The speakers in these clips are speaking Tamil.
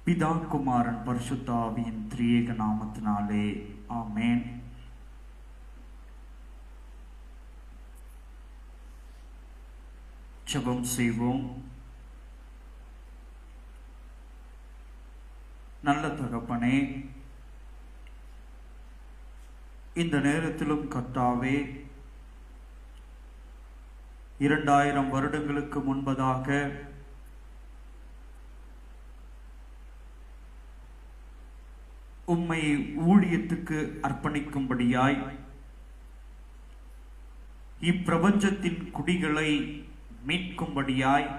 பிதா குமாரன் பரிசுத்த ஆவியின் திரியேக நாமத்தினாலே ஆமென். ஜெபம் செய்வோம். நல்ல தகப்பனே, இந்த நேரத்திலும் கர்த்தாவே, 2000 வருடங்களுக்கு முன்பதாக உம்மை ஊழியத்துக்கு அர்ப்பணிக்கும்படியாய் இப்பிரபஞ்சத்தின் குடிகளை மீட்கும்படியாய்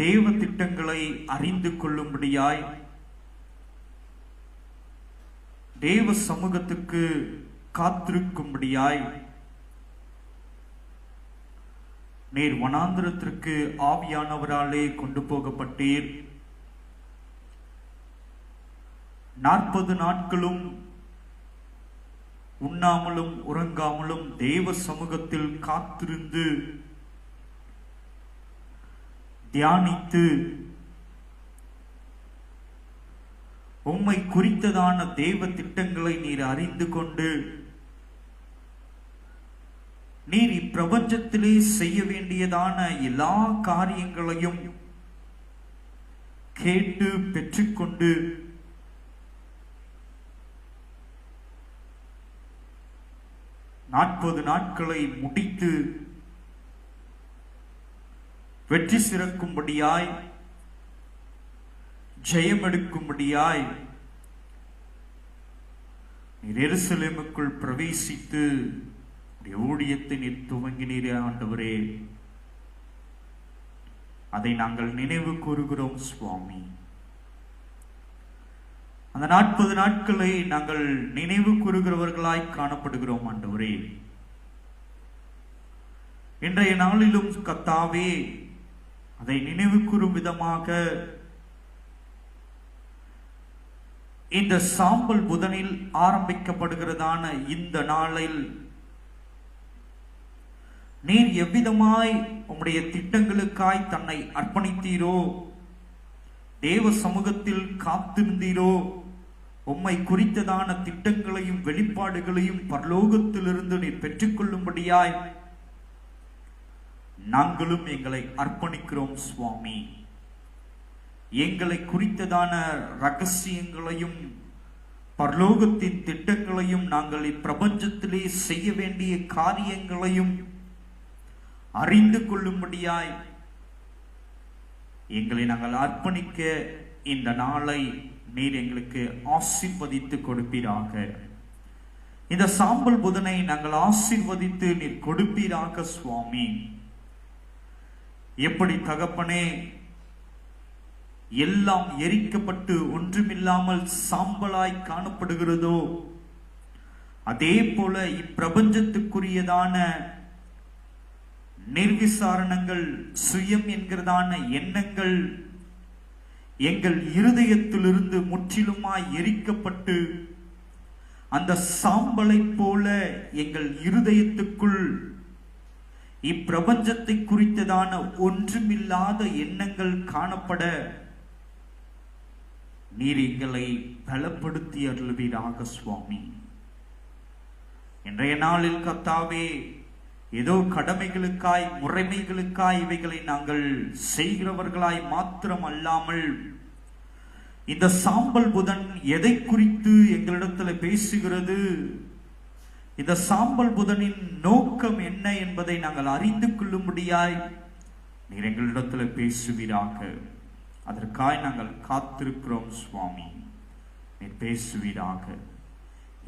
தேவ திட்டங்களை அறிந்து கொள்ளும்படியாய் தேவ சமூகத்துக்கு காத்திருக்கும்படியாய் நீர் வனாந்திரத்திற்கு ஆவியானவராலே கொண்டு போகப்பட்டீர். 40 நாட்களும் உண்ணாமலும் உறங்காமலும் தேவ சமூகத்தில் காத்திருந்து தியானித்து உம்மை குறித்ததான தேவ திட்டங்களை நீர் அறிந்து கொண்டு நீர் இப்பிரபஞ்சத்திலே செய்ய வேண்டியதான எல்லா காரியங்களையும் கேட்டு பெற்றுக்கொண்டு நாற்பது நாட்களை முடித்து வெற்றி சிறக்கும்படியாய் ஜெயம் எடுக்கும்படியாய் நீர் எருசலேமுக்குள் பிரவேசித்து ஊழியத்தை நீர் துவங்கினீரே ஆண்டவரே. அதை நாங்கள் நினைவு கூறுகிறோம் சுவாமி. அந்த 40 நாட்களை நாங்கள் நினைவு கூறுகிறவர்களாய் காணப்படுகிறோம் ஆண்டவரே. இன்றைய நாளிலும் கர்த்தாவே, அதை நினைவு கூறும் விதமாக இந்த சாம்பல் புதனில் ஆரம்பிக்கப்படுகிறதான இந்த நாளில் நீர் எவ்விதமாய் உம்முடைய திட்டங்களுக்காய் தன்னை அர்ப்பணித்தீரோ, தேவ சமூகத்தில் காத்திருந்தீரோ, உம்மை குறித்ததான திட்டங்களையும் வெளிப்பாடுகளையும் பரலோகத்திலிருந்து நீர் பெற்றுக்கொள்ளும்படியாய் நாங்களும் எங்களை அர்ப்பணிக்கிறோம் சுவாமி. எங்களை குறித்ததான ரகசியங்களையும் பரலோகத்தின் திட்டங்களையும் நாங்கள் இப்பிரபஞ்சத்திலே செய்ய வேண்டிய காரியங்களையும் அறிந்து கொள்ளும்படியாய் எங்களை நாங்கள் அர்ப்பணிக்க இந்த நாளை நீர் எங்களுக்கு ஆசீர்வதித்து கொடுப்பீராக. இந்த சாம்பல் புதனை நாங்கள் ஆசீர்வதித்து நீர் கொடுப்பீராக சுவாமி. எப்படி தகப்பனே எல்லாம் எரிக்கப்பட்டு ஒன்றுமில்லாமல் சாம்பலாய் காணப்படுகிறதோ, அதே போல இப்பிரபஞ்சத்துக்குரியதான நிர்விசாரணங்கள், சுயம் என்கிறதான எண்ணங்கள் எங்கள் இருதயத்திலிருந்து முற்றிலுமாய் எரிக்கப்பட்டு அந்த சாம்பலை போல எங்கள் இருதயத்துக்குள் இப்பிரபஞ்சத்தை குறித்ததான ஒன்றுமில்லாத எண்ணங்கள் காணப்பட நீர் எங்களை பலப்படுத்தி அருள்வீராக சுவாமி. இன்றைய நாளில் கர்த்தாவே, ஏதோ கடமைகளுக்காய் முறைமைகளுக்காய் இவைகளை நாங்கள் செய்கிறவர்களாய் மாத்திரம் அல்லாமல், இந்த சாம்பல் புதன் எதை குறித்து எங்களிடத்துல பேசுகிறது, இந்த சாம்பல் புதனின் நோக்கம் என்ன என்பதை நாங்கள் அறிந்து கொள்ளும்படியாய் நீர் எங்களிடத்துல பேசுவீராக. அதற்காய் நாங்கள் காத்திருக்கிறோம் சுவாமி. நீர் பேசுவீராக.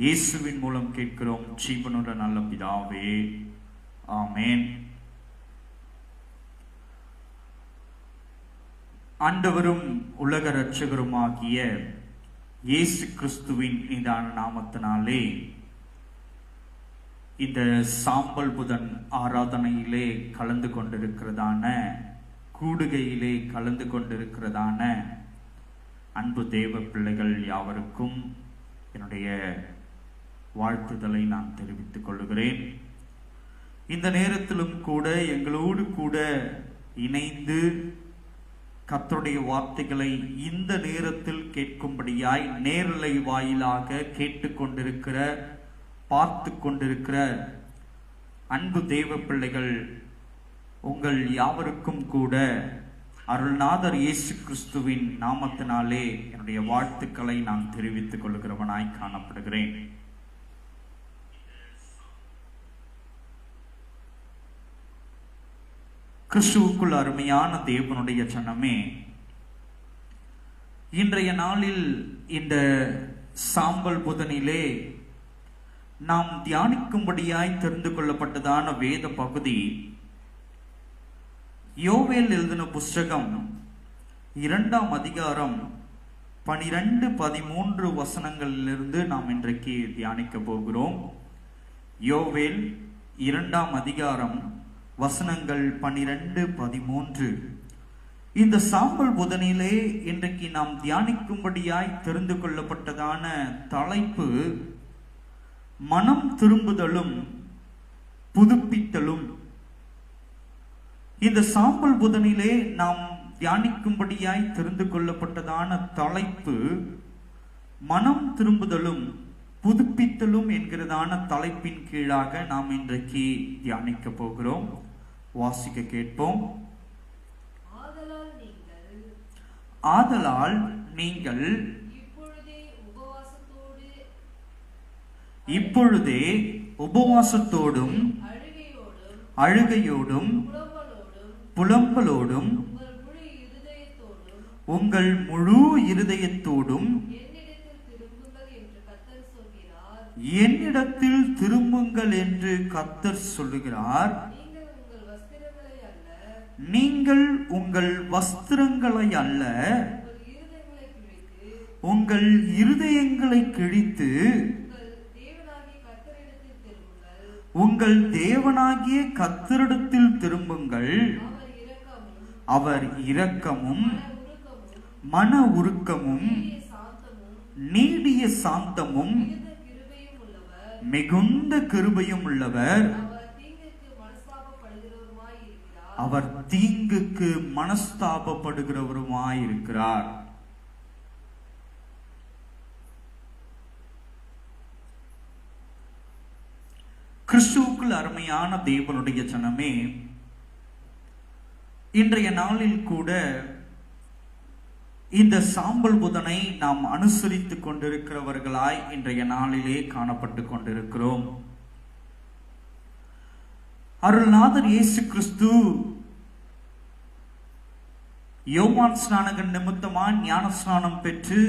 இயேசுவின் மூலம் கேட்கிறோம் ஜீவனுள்ள நல்ல பிதாவே, ஆமென். ஆண்டவரும் உலக இரட்சகருமாகிய இயேசு கிறிஸ்துவின் நிதான நாமத்தினாலே இந்த சாம்பல் புதன் ஆராதனையிலே கலந்து கொண்டிருக்கிறதான, கூடுகையிலே கலந்து கொண்டிருக்கிறதான அன்பு தேவ பிள்ளைகள் யாவருக்கும் என்னுடைய வாழ்த்துதலை நான் தெரிவித்துக் கொள்கிறேன். இந்த நேரத்திலும் கூட எங்களோடு கூட இணைந்து கர்த்தருடைய வார்த்தைகளை இந்த நேரத்தில் கேட்கும்படியாய் நேரலை வாயிலாக கேட்டுக்கொண்டிருக்கிற, பார்த்து கொண்டிருக்கிற அன்பு தேவ பிள்ளைகள் உங்கள் யாவருக்கும் கூட அருள்நாதர் இயேசு கிறிஸ்துவின் நாமத்தினாலே என்னுடைய வாழ்த்துக்களை நான் தெரிவித்துக் கொள்கிறவனாய் காணப்படுகிறேன். கிறிஸ்துவுக்குள் அருமையான தேவனுடைய ஜனமே, இன்றைய நாளில் இந்த சாம்பல் புதனிலே நாம் தியானிக்கும்படியாய் தெரிந்து கொள்ளப்பட்டதான வேத பகுதி யோவேல் எழுதின புஸ்தகம் 2ஆம் அதிகாரம் 12-13 வசனங்களிலிருந்து நாம் இன்றைக்கு தியானிக்க போகிறோம். யோவேல் 2ஆம் அதிகாரம் வசனங்கள் 12-13. இந்த சாம்பல் புதனிலே இன்றைக்கு நாம் தியானிக்கும்படியாய் தெரிந்து கொள்ளப்பட்டதான தலைப்பு மனம் திரும்புதலும் புதுப்பித்தலும். இந்த சாம்பல் புதனிலே நாம் தியானிக்கும்படியாய் தெரிந்து கொள்ளப்பட்டதான தலைப்பு மனம் திரும்புதலும் புதுப்பித்தலும் என்கிறதான தலைப்பின் கீழாக நாம் இன்றைக்கு தியானிக்க போகிறோம். வாசிக்க கேட்போம். ஆதலால் நீங்கள் இப்பொழுதே உபவாசத்தோடும் அழுகையோடும் புலம்பலோடும் உங்கள் முழு இருதயத்தோடும் என்னிடத்தில் திரும்புங்கள் என்று கர்த்தர் சொல்லுகிறார். நீங்கள் உங்கள் வஸ்திரங்களை அல்ல, உங்கள் இருதயங்களை கிழித்து உங்கள் தேவனாகிய கர்த்தரிடத்தில் திரும்புங்கள். அவர் இரக்கமும் மன உருக்கமும் நீடிய சாந்தமும் மிகுந்த கிருபையும் உள்ளவர். அவர் தீங்குக்கு மனஸ்தாபப்படுகிறவருமாயிருக்கிறார். கிறிஸ்துவுக்குள் அருமையான தேவனுடைய ஜனமே, இன்றைய நாளில் கூட இந்த சாம்பல் புதனை நாம் அனுசரித்துக் கொண்டிருக்கிறவர்களாய் இன்றைய நாளிலே காணப்பட்டு கொண்டிருக்கிறோம். அருள்நாதர் இயேசு கிறிஸ்து யோவான் ஸ்நானகன் நிமித்தமாய் ஞான ஸ்நானம் பெற்று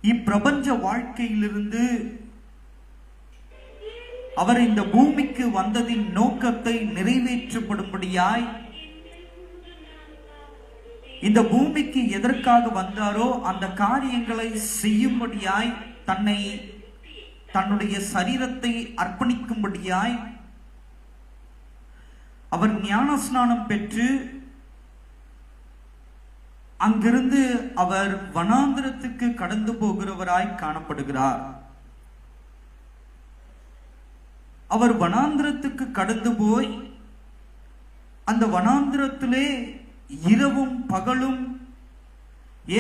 இப்பிரபஞ்ச வாழ்க்கையிலிருந்து அவர் இந்த பூமிக்கு வந்ததின் நோக்கத்தை நிறைவேற்றப்படும்படியாய், இந்த பூமிக்கு எதற்காக வந்தாரோ அந்த காரியங்களை செய்யும்படியாய், தன்னுடைய சரீரத்தை அர்ப்பணிக்கும்படியாய் அவர் ஞான ஸ்நானம் பெற்று அங்கிருந்து அவர் வனாந்திரத்துக்கு கடந்து போகிறவராய் காணப்படுகிறார். அவர் வனாந்திரத்துக்கு கடந்து போய் அந்த வனாந்திரத்திலே இரவும் பகலும்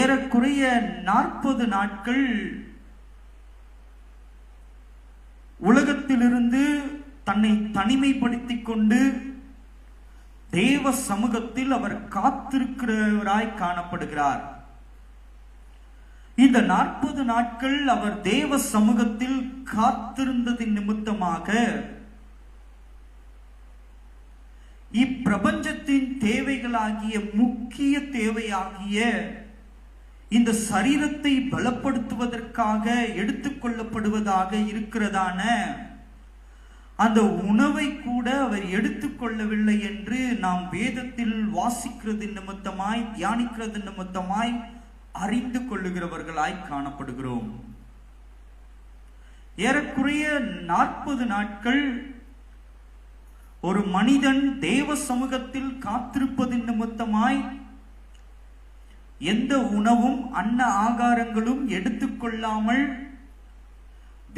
ஏறக்குறைய 40 நாட்கள் உலகத்திலிருந்து தன்னை தனிமைப்படுத்திக் கொண்டு தேவ சமூகத்தில் அவர் காத்திருக்கிறவராய் காணப்படுகிறார். இந்த 40 நாட்கள் அவர் தேவ சமூகத்தில் காத்திருந்ததின் நிமித்தமாக இப்பிரபஞ்சத்தின் தேவைகளாகிய முக்கிய தேவையாகிய இந்த சரீரத்தை பலப்படுத்துவதற்காக எடுத்துக்கொள்ளப்படுவதாக இருக்கிறதான அந்த உணவை கூட அவர் எடுத்துக்கொள்ளவில்லை என்று நாம் வேதத்தில் வாசிக்கிறது நிமித்தமாய், தியானிக்கிறது நிமித்தமாய் அறிந்து கொள்ளுகிறவர்களாய் காணப்படுகிறோம். ஏறக்குறைய 40 நாட்கள் ஒரு மனிதன் தேவ சமூகத்தில் காத்திருப்பதின் நிமித்தமாய் எந்த உணவும் அன்ன ஆகாரங்களும் எடுத்துக்கொள்ளாமல்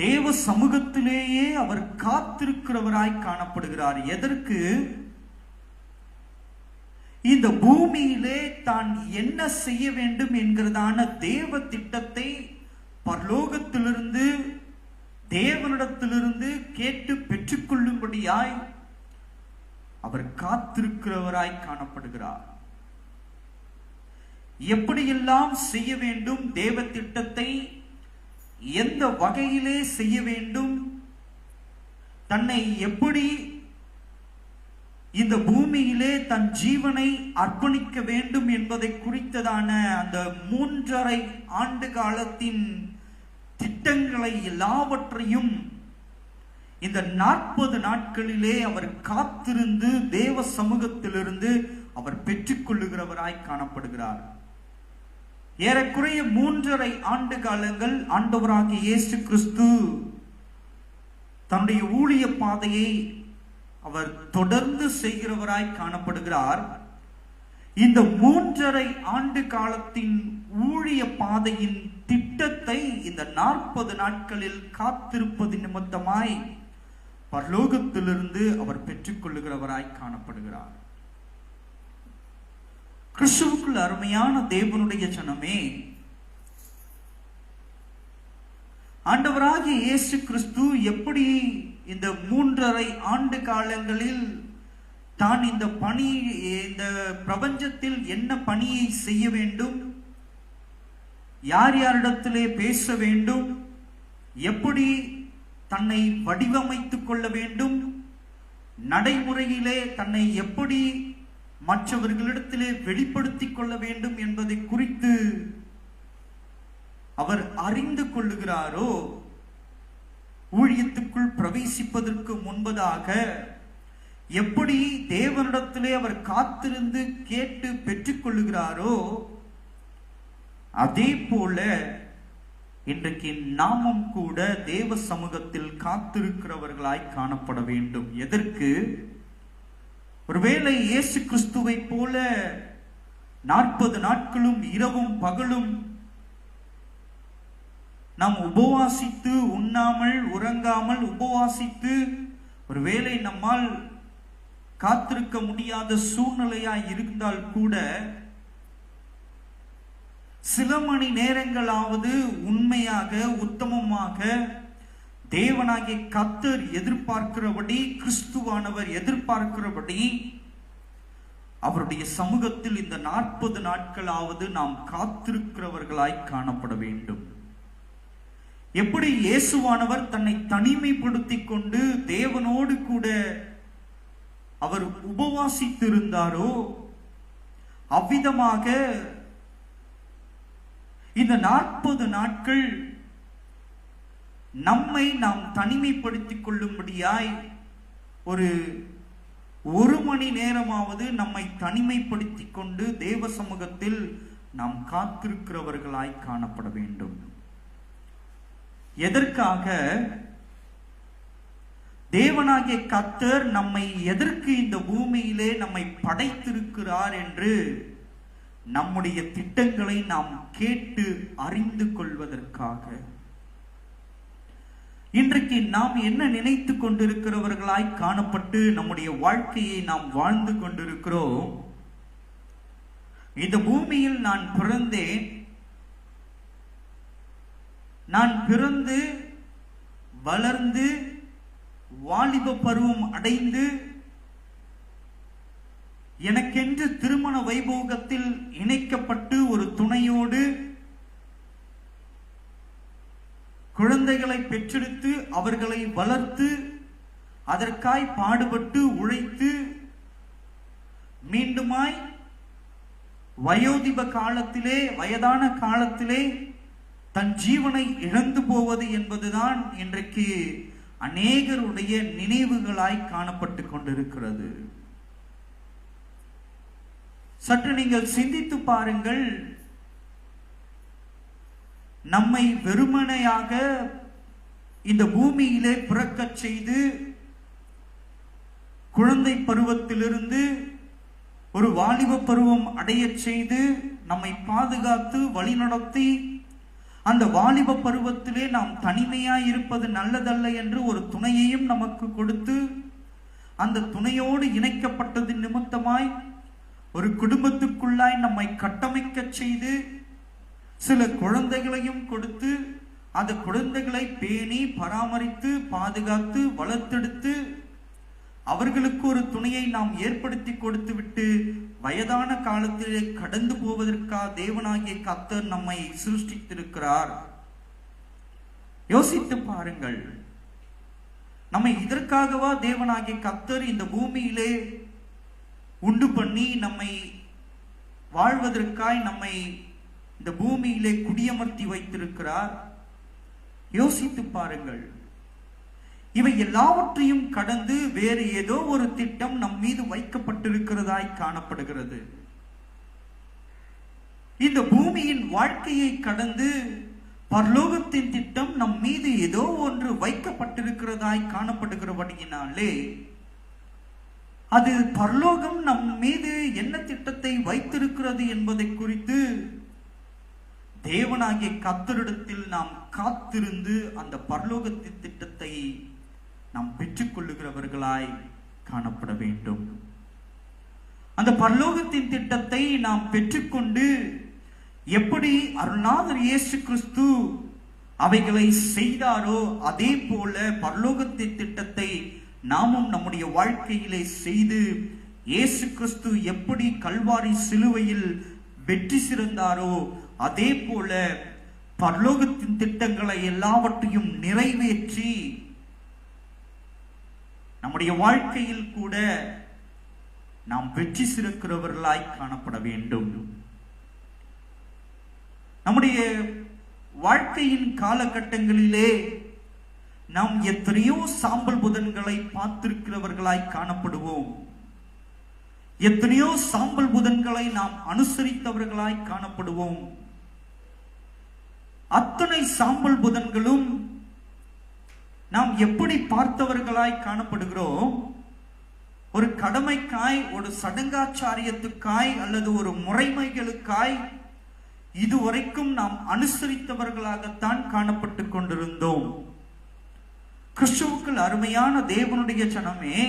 தேவ சமூகத்திலேயே அவர் காத்திருக்கிறவராய் காணப்படுகிறார். எதற்கு? இந்த பூமியிலே தான் என்ன செய்ய வேண்டும் என்கிறதான தேவ திட்டத்தை பரலோகத்திலிருந்து தேவனிடத்திலிருந்து கேட்டு பெற்றுக்கொள்ளும்படியாய் அவர் காத்திருக்கிறவராய் காணப்படுகிறார். எப்படியெல்லாம் செய்ய வேண்டும், தேவ திட்டத்தை எந்த வகையிலே செய்ய வேண்டும், தன்னை எப்படி இந்த பூமியிலே தன் ஜீவனை அர்ப்பணிக்க வேண்டும் என்பதை குறித்ததான அந்த 3.5 ஆண்டு காலத்தின் திட்டங்களை எல்லாவற்றையும் இந்த 40 நாட்களிலே அவர் காத்திருந்து தேவ சமூகத்திலிருந்து அவர் பெற்றுக்கொள்ளுகிறவராய் காணப்படுகிறார். ஏறக்குறைய 3.5 ஆண்டு காலங்கள் ஆண்டவராகிய இயேசு கிறிஸ்து தன்னுடைய ஊழிய பாதையை அவர் தொடர்ந்து செய்கிறவராய் காணப்படுகிறார். இந்த 3.5 ஆண்டு காலத்தின் ஊழிய பாதையின் திட்டத்தை இந்த 40 நாட்களில் காத்திருப்பது நிமித்தமாய் பரலோகத்திலிருந்து அவர் பெற்றுக்கொள்ளுகிறவராய் காணப்படுகிறார். கிறிஸ்துவுக்குள் அருமையான தேவனுடைய ஜனமே, ஆண்டவராகிய இயேசு கிறிஸ்து எப்படி இந்த 3.5 ஆண்டு காலங்களில் தான் இந்த பிரபஞ்சத்தில் என்ன பணியை செய்ய வேண்டும், யார் யாரிடத்திலே பேச வேண்டும், எப்படி தன்னை வடிவமைத்துக் கொள்ள வேண்டும், நடைமுறையிலே தன்னை எப்படி மற்றவர்களிடத்திலே வெளிப்படுத்திக் கொள்ள வேண்டும் என்பதை குறித்து அவர் அறிந்து கொள்ளுகிறாரோ, ஊழியத்துக்குள் பிரவேசிப்பதற்கு முன்பதாக எப்படி தேவனிடத்திலே அவர் காத்திருந்து கேட்டு பெற்றுக் கொள்ளுகிறாரோ, அதே போல இன்றைக்கு நாமும் கூட தேவ சமூகத்தில் காத்திருக்கிறவர்களாய் காணப்பட வேண்டும். எதற்கு? ஒருவேளை இயேசு கிறிஸ்துவை போல 40 நாட்களும் இரவும் பகலும் நாம் உபவாசித்து உண்ணாமல் உறங்காமல் உபவாசித்து ஒருவேளை நம்மால் காத்திருக்க முடியாத சூழ்நிலையாய் இருந்தால் கூட சில மணி நேரங்களாவது உண்மையாக உத்தமமாக தேவனாகிய கர்த்தர் எதிர்பார்க்கிறபடி, கிறிஸ்துவானவர் எதிர்பார்க்கிறபடி அவருடைய சமூகத்தில் இந்த 40 நாட்களாவது நாம் காத்திருக்கிறவர்களாய் காணப்பட வேண்டும். எப்படி இயேசுவானவர் தன்னை தனிமைப்படுத்திக் கொண்டு தேவனோடு கூட அவர் உபவாசித்திருந்தாரோ, அவ்விதமாக இந்த 40 நாட்கள் நம்மை நாம் தனிமைப்படுத்திக் கொள்ளும்படியாய் ஒரு மணி நேரமாவது நம்மை தனிமைப்படுத்திக் கொண்டு தேவ சமூகத்தில் நாம் காத்திருக்கிறவர்களாய் காணப்பட வேண்டும். எதற்காக? தேவனாகிய கர்த்தர் நம்மை எதற்கு இந்த பூமியிலே நம்மை படைத்திருக்கிறார் என்று நம்முடைய திட்டங்களை நாம் கேட்டு அறிந்து கொள்வதற்காக. இன்றைக்கு நாம் என்ன நினைத்து கொண்டிருக்கிறவர்களாய் காணப்பட்டு நம்முடைய வாழ்க்கையை நாம் வாழ்ந்து கொண்டிருக்கிறோம். இந்த பூமியில் நான் பிறந்தேன், நான் பிறந்து வளர்ந்து வாலிப பருவம் அடைந்து எனக்கென்று திருமண வைபோகத்தில் இணைக்கப்பட்டு ஒரு துணையோடு குழந்தைகளை பெற்றெடுத்து அவர்களை வளர்த்து அதற்காய் பாடுபட்டு உழைத்து மீண்டுமாய் வயோதிப காலத்திலே வயதான காலத்திலே தன் ஜீவனை இழந்து போவது என்பதுதான் இன்றைக்கு அநேகருடைய நினைவுகளாய் காணப்பட்டு கொண்டிருக்கிறது. சற்று நீங்கள் சிந்தித்து பாருங்கள். நம்மை வெறுமனையாக இந்த பூமியிலே பிறக்கச் செய்து குழந்தை பருவத்திலிருந்து ஒரு வாலிப பருவம் அடைய செய்து நம்மை பாதுகாத்து வழிநடத்தி அந்த வாலிப பருவத்திலே நாம் தனிமையாய் இருப்பது நல்லதல்ல என்று ஒரு துணையையும் நமக்கு கொடுத்து அந்த துணையோடு இணைக்கப்பட்டது நிமித்தமாய் ஒரு குடும்பத்துக்குள்ளாய் நம்மை கட்டமைக்க செய்து சில குழந்தைகளையும் கொடுத்து அந்த குழந்தைகளை பேணி பராமரித்து பாதுகாத்து வளர்த்தெடுத்து அவர்களுக்கு ஒரு துணையை நாம் ஏற்படுத்தி கொடுத்து விட்டு வயதான காலத்திலே கடந்து போவதற்காக தேவனாகிய கர்த்தர் நம்மை சிருஷ்டித்திருக்கிறார். யோசித்து பாருங்கள், நம்மை இதற்காகவா தேவனாகிய கர்த்தர் இந்த பூமியிலே உண்டு பண்ணி நம்மை வாழ்வதற்காய் நம்மை இந்த பூமியிலே குடியமர்த்தி வைத்திருக்கிறார்? யோசித்து பாருங்கள். இவை எல்லாவற்றையும் கடந்து வேறு ஏதோ ஒரு திட்டம் நம் மீது வைக்கப்பட்டிருக்கிறதாய் காணப்படுகிறது. இந்த பூமியின் வாழ்க்கையை கடந்து பரலோகத்தின் திட்டம் நம் மீது ஏதோ ஒன்று வைக்கப்பட்டிருக்கிறதாய் காணப்படுகிறபடியினாலே அது பரலோகம் நம் மீது என்ன திட்டத்தை வைத்திருக்கிறது என்பதை குறித்து தேவனாகிய கர்த்தரிடத்தில் நாம் காத்திருந்து அந்த பரலோகத்தின் திட்டத்தை நாம் பெற்றுக்கொள்ளுகிறவர்களாய் காணப்பட வேண்டும். அந்த பரலோகத்தின் திட்டத்தை நாம் பெற்றுக்கொண்டு எப்படி அருள்நாதர் இயேசு கிறிஸ்து அவைகளை செய்தாரோ அதே போல பரலோகத்தின் திட்டத்தை நாமும் நம்முடைய வாழ்க்கையிலே செய்து இயேசு கிறிஸ்து எப்படி கல்வாரி சிலுவையில் வெற்றி சிறந்தாரோ அதே போல பரலோகத்தின் திட்டங்களை எல்லாவற்றையும் நிறைவேற்றி நம்முடைய வாழ்க்கையில் கூட நாம் வெற்றி சிறக்கிறவர்களாய் காணப்பட வேண்டும். நம்முடைய வாழ்க்கையின் காலகட்டங்களிலே நாம் எத்தனையோ சாம்பல் புதன்களை பார்த்திருக்கிறவர்களாய் காணப்படுவோம். எத்தனையோ சாம்பல் புதன்களை நாம் அனுசரித்தவர்களாய் காணப்படுவோம். அத்தனை சாம்பல் புதன்களும் நாம் எப்படி பார்த்தவர்களாய் காணப்படுகிறோம்? ஒரு கடமைக்காய், ஒரு சடங்காச்சாரியத்துக்காய் அல்லது ஒரு முறைமைகளுக்காய் இதுவரைக்கும் நாம் அனுசரித்தவர்களாகத்தான் காணப்பட்டு கொண்டிருந்தோம். கிறிஸ்துவுக்குள் அருமையான தேவனுடைய ஜனமே,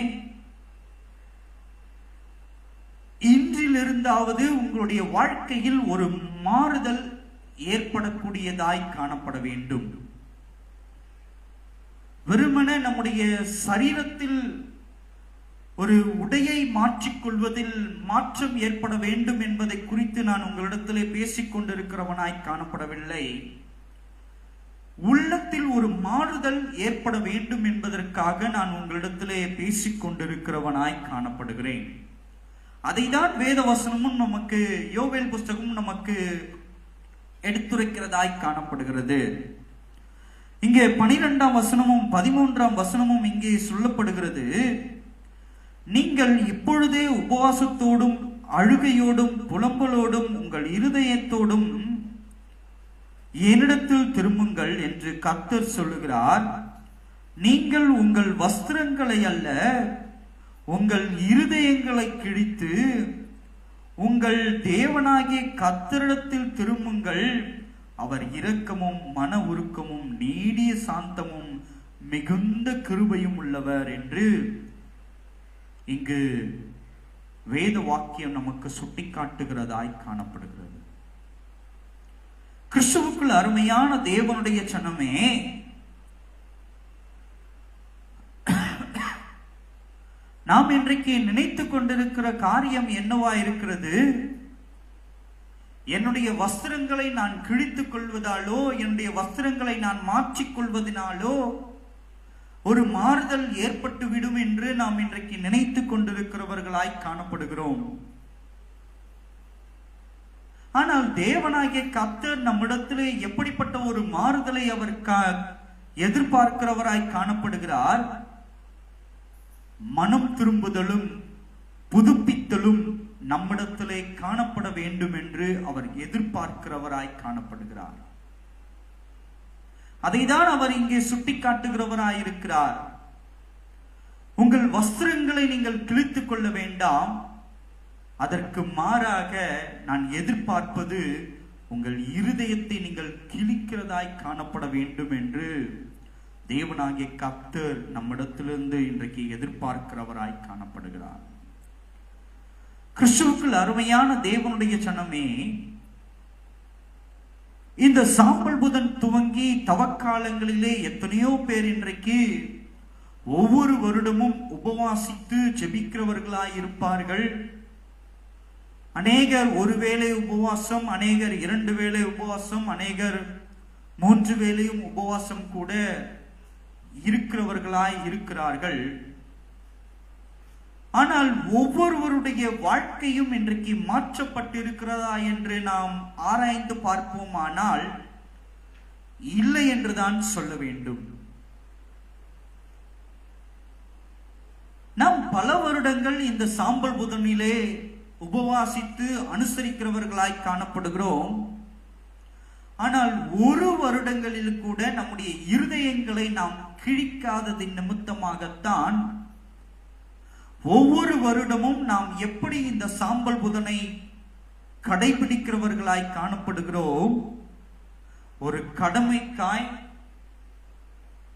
இன்றிலிருந்தாவது உங்களுடைய வாழ்க்கையில் ஒரு மாறுதல் ஏற்படக்கூடியதாய் காணப்பட வேண்டும். வெறுமன நம்முடைய சரீரத்தில் ஒரு உடையை மாற்றிக்கொள்வதில் மாற்றம் ஏற்பட வேண்டும் என்பதை குறித்து நான் உங்களிடத்திலே பேசிக் கொண்டிருக்கிறவனாய் காணப்படவில்லை. உள்ளத்தில் ஒரு மாறுதல் ஏற்பட வேண்டும் என்பதற்காக நான் உங்களிடத்திலே பேசிக் கொண்டிருக்கிறவனாய் காணப்படுகிறேன். அதைதான் வேத வசனமும் நமக்கு, யோவேல் புஸ்தகமும் நமக்கு எடுத்துரைக்கிறதாய் காணப்படுகிறது. இங்கே 12ஆம் வசனமும் 13ஆம் வசனமும் இங்கே சொல்லப்படுகிறது. நீங்கள் இப்பொழுதே உபவாசத்தோடும் அழுகையோடும் புலம்பலோடும் உங்கள் இருதயத்தோடும் என்னிடத்தில் திரும்புங்கள் என்று கர்த்தர் சொல்லுகிறார். நீங்கள் உங்கள் வஸ்திரங்களை அல்ல, உங்கள் இருதயங்களை கிழித்து உங்கள் தேவனாகிய கர்த்தரிடத்தில் திரும்புங்கள். அவர் இரக்கமும் மன உருக்கமும் நீடிய சாந்தமும் மிகுந்த கிருபையும் உள்ளவர் என்று இங்கு வேத வாக்கியம் நமக்கு சுட்டிக்காட்டுகிறதாய் காணப்படுகிறது. கிறிஸ்துவுக்குள் அருமையான தேவனுடைய ஜனமே, நாம் இன்றைக்கு நினைத்துக் கொண்டிருக்கிற காரியம் என்னவா இருக்கிறது? என்னுடைய வஸ்திரங்களை நான் கிழித்துக் கொள்வதாலோ, என்னுடைய வஸ்திரங்களை நான் மாற்றிக் கொள்வதனாலோ ஒரு மாறுதல் ஏற்பட்டு விடும் என்று நாம் இன்றைக்கு நினைத்துக் கொண்டிருக்கிறவர்களாய் காணப்படுகிறோம். ஆனால் தேவனாகிய கர்த்தர் நம்மிடத்திலே எப்படிப்பட்ட ஒரு மாறுதலை அவர் எதிர்பார்க்கிறவராய் காணப்படுகிறார்? மனம் திரும்புதலும் புதுப்பித்தலும் நம்மிடத்திலே காணப்பட வேண்டும் என்று அவர் எதிர்பார்க்கிறவராய் காணப்படுகிறார். அதைதான் அவர் இங்கே சுட்டிக்காட்டுகிறவராய் இருக்கிறார். உங்கள் வஸ்திரங்களை நீங்கள் கிழித்துக் கொள்ள வேண்டாம், அதற்கு மாறாக நான் எதிர்பார்ப்பது உங்கள் இருதயத்தை நீங்கள் கிழிக்கிறதாய் காணப்பட வேண்டும் என்று தேவனாகிய கர்த்தர் நம்மிடத்திலிருந்து இன்றைக்கு எதிர்பார்க்கிறவராய் காணப்படுகிறார். கிறிஸ்துவுக்குள் அருமையான தேவனுடைய ஜனமே, இந்த சாம்பல் புதன் துவங்கி தவக்காலங்களிலே எத்தனையோ பேர் இன்றைக்கு ஒவ்வொரு வருடமும் உபவாசித்து ஜெபிக்கிறவர்களாய் இருப்பார்கள். அநேகர் ஒருவேளை உபவாசம், அநேகர் 2 வேளை உபவாசம், அநேகர் 3 வேளையும் உபவாசம் கூட இருக்கிறவர்களாய் இருக்கிறார்கள். ஆனால் ஒவ்வொருவருடைய வாழ்க்கையும் இன்றைக்கு மாற்றப்பட்டிருக்கிறதா என்று நாம் ஆராய்ந்து பார்ப்போமானால் இல்லை என்றுதான் சொல்ல வேண்டும். நாம் பல வருடங்கள் இந்த சாம்பல் புதனிலே உபவாசித்து அனுசரிக்கிறவர்களாய் காணப்படுகிறோம். ஆனால் ஒரு வருடங்களில் கூட நம்முடைய இருதயங்களை நாம் கிழிக்காததின் நிமித்தமாகத்தான் ஒவ்வொரு வருடமும் நாம் எப்படி இந்த சாம்பல் புதனை கடைபிடிக்கிறவர்களாய் காணப்படுகிறோம். ஒரு கடமைக்காய்,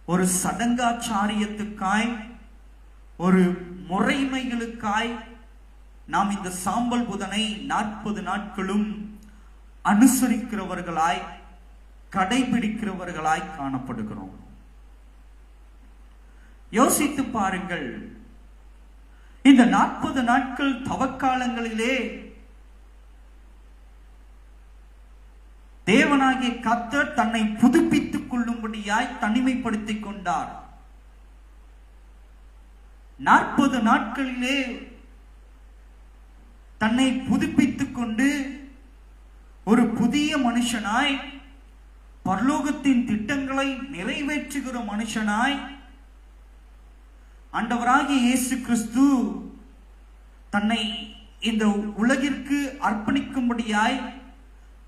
ஒரு சடங்காச்சாரியத்துக்காய், ஒரு முறைமைகளுக்காய் நாம் இந்த சாம்பல் புதனை 40 நாட்களும் அனுசரிக்கிறவர்களாய், கடைபிடிக்கிறவர்களாய் காணப்படுகிறோம். யோசித்து பாருங்கள், இந்த 40 நாட்கள் தவக்காலங்களிலே தேவனாகிய கர்த்தர் தன்னை புதுப்பித்துக் கொள்ளும்படியாய் தனிமைப்படுத்திக் கொண்டார். 40 நாட்களிலே தன்னை புதுப்பித்துக் கொண்டு ஒரு புதிய மனுஷனாய், பரலோகத்தின் திட்டங்களை நிறைவேற்றுகிற மனுஷனாய் ஆண்டவராகிய இயேசு கிறிஸ்து தன்னை இந்த உலகிற்கு அர்ப்பணிக்கும்படியாய்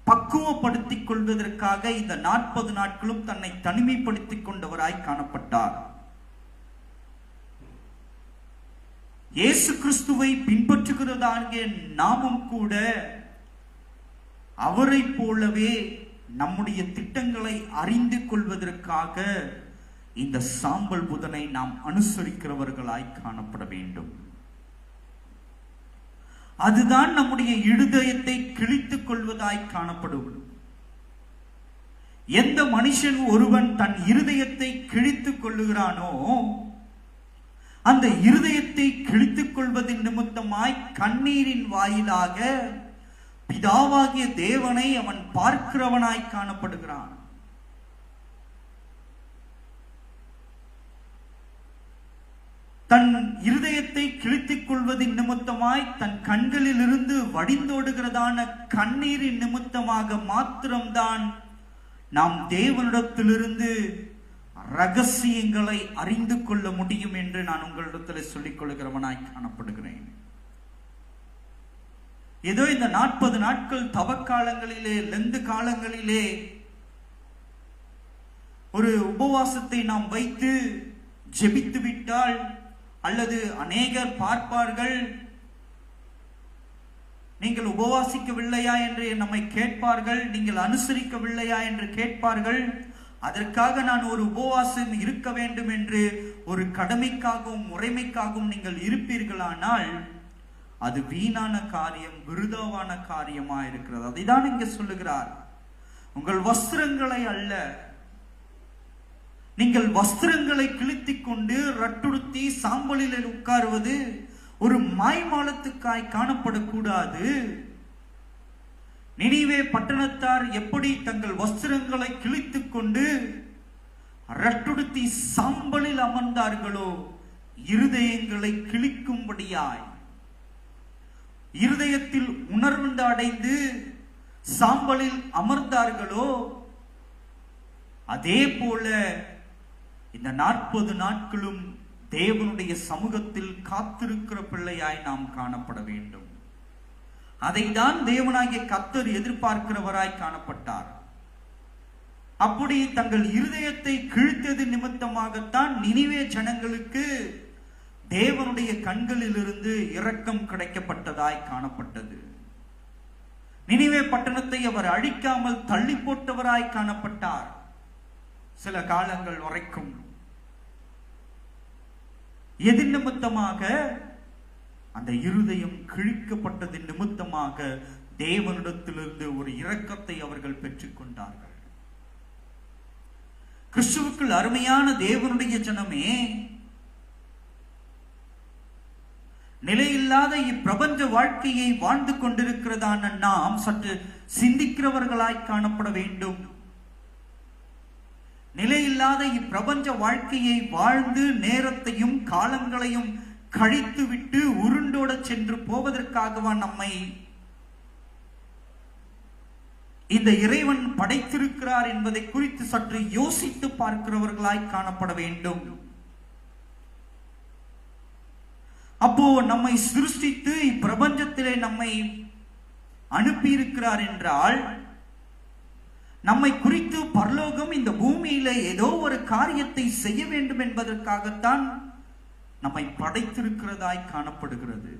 பக்குவப்படுத்திக் கொள்வதற்காக இந்த 40 நாட்களும் தன்னை தனிமைப்படுத்திக் கொண்டவராய் காணப்பட்டார். இயேசு கிறிஸ்துவை பின்பற்றுகிறதாகிய நாமும் கூட அவரை போலவே நம்முடைய திட்டங்களை அறிந்து கொள்வதற்காக இந்த சாம்பல் புதனை நாம் அனுசரிக்கிறவர்களாய் காணப்பட வேண்டும். அதுதான் நம்முடைய இருதயத்தை கிழித்துக் கொள்வதாய் காணப்படும். எந்த மனுஷன் ஒருவன் தன் இருதயத்தை கிழித்துக் கொள்ளுகிறானோ, அந்த இருதயத்தை கிழித்துக் கொள்வதின் நிமித்தமாய் கண்ணீரின் வாயிலாக பிதாவாகிய தேவனை அவன் பார்க்கிறவனாய் காணப்படுகிறான். தன் இருதயத்தை கிழித்துக் கொள்வதின் நிமித்தமாய் தன் கண்களில் இருந்து வடிந்தோடுகிறதான கண்ணீரின் நிமித்தமாக மாத்திரம்தான் நாம் தேவனிடத்திலிருந்து ரகசியங்களை அறிந்து கொள்ள முடியும் என்று நான் உங்களிடத்தில் சொல்லிக் கொள்கிறவனாய் காணப்படுகிறேன். ஏதோ இந்த 40 நாட்கள் தவக்காலங்களிலே, லெந்து காலங்களிலே ஒரு உபவாசத்தை நாம் வைத்து ஜெபித்து விட்டால், அல்லது அநேகர் பார்ப்பார்கள், நீங்கள் உபவாசிக்கவில்லையா என்று நம்மை கேட்பார்கள், நீங்கள் அனுசரிக்கவில்லையா என்று கேட்பார்கள். அதற்காக நான் ஒரு உபவாசம் இருக்க வேண்டும் என்று ஒரு கடமைக்காகவும் முறைமைக்காகவும் நீங்கள் இருப்பீர்களானால் அது வீணான காரியம், விருதாவான காரியமா இருக்கிறது. அதைதான் இங்கே சொல்லுகிறார். உங்கள் வஸ்திரங்களை அல்ல, நீங்கள் வஸ்திரங்களை கிழித்துக் கொண்டு ரட்டுடுத்தி சாம்பலில் உட்காருவது ஒரு மாய்மாலத்துக்காய் காணப்படக்கூடாது. நினிவே பட்டணத்தார் எப்படி தங்கள் வஸ்திரங்களை கிழித்துக் கொண்டு ரட்டுடுத்தி சாம்பலில் அமர்ந்தார்களோ, இருதயங்களை கிழிக்கும்படியாய், இருதயத்தில் உணர்வு அடைந்து சாம்பலில் அமர்ந்தார்களோ, அதே போல இந்த 40 நாட்களும் தேவனுடைய சமூகத்தில் காத்திருக்கிற பிள்ளையாய் நாம் காணப்பட வேண்டும். அதைதான் தேவனாகிய கர்த்தர் எதிர்பார்க்கிறவராய் காணப்பட்டார். அப்படி தங்கள் இருதயத்தை கிழித்தது நிமித்தமாகத்தான் நினிவே ஜனங்களுக்கு தேவனுடைய கண்களில் இருந்து இரக்கம் கிடைக்கப்பட்டதாய் காணப்பட்டது. நினிவே பட்டணத்தை அவர் அழிக்காமல் தள்ளி போட்டவராய் காணப்பட்டார். சில காலங்கள் வரைக்கும் எதிர் நிமித்தமாக அந்த இருதயம் கிழிக்கப்பட்டதின் நிமித்தமாக தேவனிடத்திலிருந்து ஒரு இரக்கத்தை அவர்கள் பெற்றுக்கொண்டார்கள். கிறிஸ்துவுக்குள் அருமையான தேவனுடைய ஜனமே, நிலையில்லாத இப்பிரபஞ்ச வாழ்க்கையை வாழ்ந்து கொண்டிருக்கிறதான நாம் சற்று சிந்திக்கிறவர்களாய் காணப்பட வேண்டும். நிலையில்லாத இப்பிரபஞ்ச வாழ்க்கையை வாழ்ந்து நேரத்தையும் காலங்களையும் கழித்துவிட்டு உருண்டோட சென்று போவதற்காகவா நம்மை இந்த இறைவன் படைத்திருக்கிறார் என்பதை குறித்து சற்று யோசித்து பார்க்கிறவர்களாய் காணப்பட வேண்டும். அப்போ நம்மை சிருஷ்டித்து இப்பிரபஞ்சத்திலே நம்மை அனுப்பியிருக்கிறார் என்றால், நம்மை குறித்து பரலோகம் இந்த பூமியில ஏதோ ஒரு காரியத்தை செய்ய வேண்டும் என்பதற்காகத்தான் நம்மை படைத்திருக்கிறதாய் காணப்படுகிறது.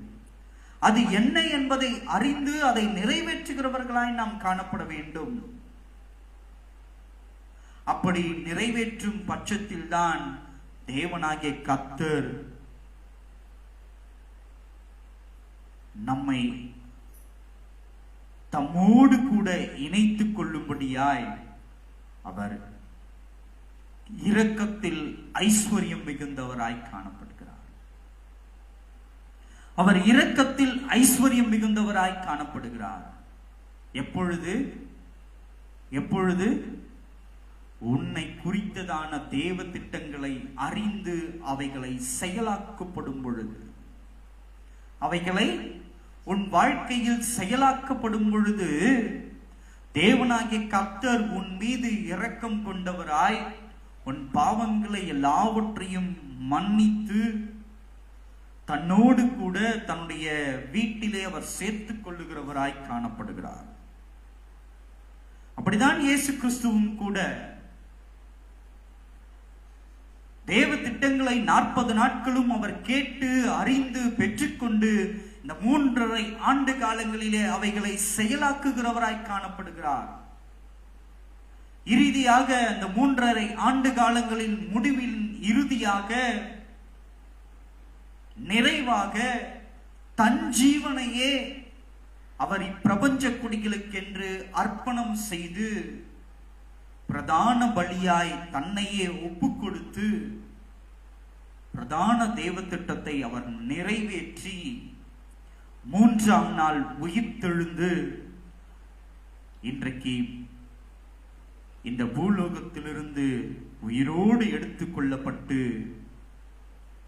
அது என்ன என்பதை அறிந்து அதை நிறைவேற்றுகிறவர்களாய் நாம் காணப்பட வேண்டும். அப்படி நிறைவேற்றும் பட்சத்தில் தான் தேவனாகிய கர்த்தர் நம்மை தம்மோடு கூட இணைத்துக் கொள்ளும்படியாய் அவர் இரக்கத்தில் ஐஸ்வர்யம் மிகுந்தவராய் காணப்படுகிறார். அவர் இரக்கத்தில் ஐஸ்வர்யம் மிகுந்தவராய் காணப்படுகிறார். எப்பொழுது எப்பொழுது உன்னை குறித்ததான தேவ திட்டங்களை அறிந்து அவைகளை செயலாக்கப்படும் பொழுது, அவைகளை உன் வாழ்க்கையில் செயலாக்கப்படும் பொழுது தேவனாகிய கர்த்தர் உன் மீது இரக்கம் கொண்டவராய் உன் பாவங்களை எல்லாவற்றையும் மன்னித்து தன்னோடு கூட தன்னுடைய வீட்டிலே அவர் சேர்த்துக் கொள்ளுகிறவராய் காணப்படுகிறார். அப்படிதான் இயேசு கிறிஸ்துவும் கூட தேவ திட்டங்களை 40 நாட்களும் அவர் கேட்டு அறிந்து பெற்றுக்கொண்டு இந்த 3.5 ஆண்டு காலங்களிலே அவைகளை செயலாக்குகிறவராய் காணப்படுகிறார். இறுதியாக இந்த 3.5 ஆண்டு காலங்களின் முடிவில் இறுதியாக நிறைவாக தன் ஜீவனையே அவர் இப்பிரபஞ்ச குடிகளுக்கென்று அர்ப்பணம் செய்து பிரதான பலியாய் தன்னையே ஒப்பு கொடுத்து பிரதான தேவ திட்டத்தை அவர் நிறைவேற்றி 3ஆம் நாள் உயிர்த்தெழுந்து இன்றைக்கு இந்த பூலோகத்திலிருந்து உயிரோடு எடுத்துக் கொள்ளப்பட்டு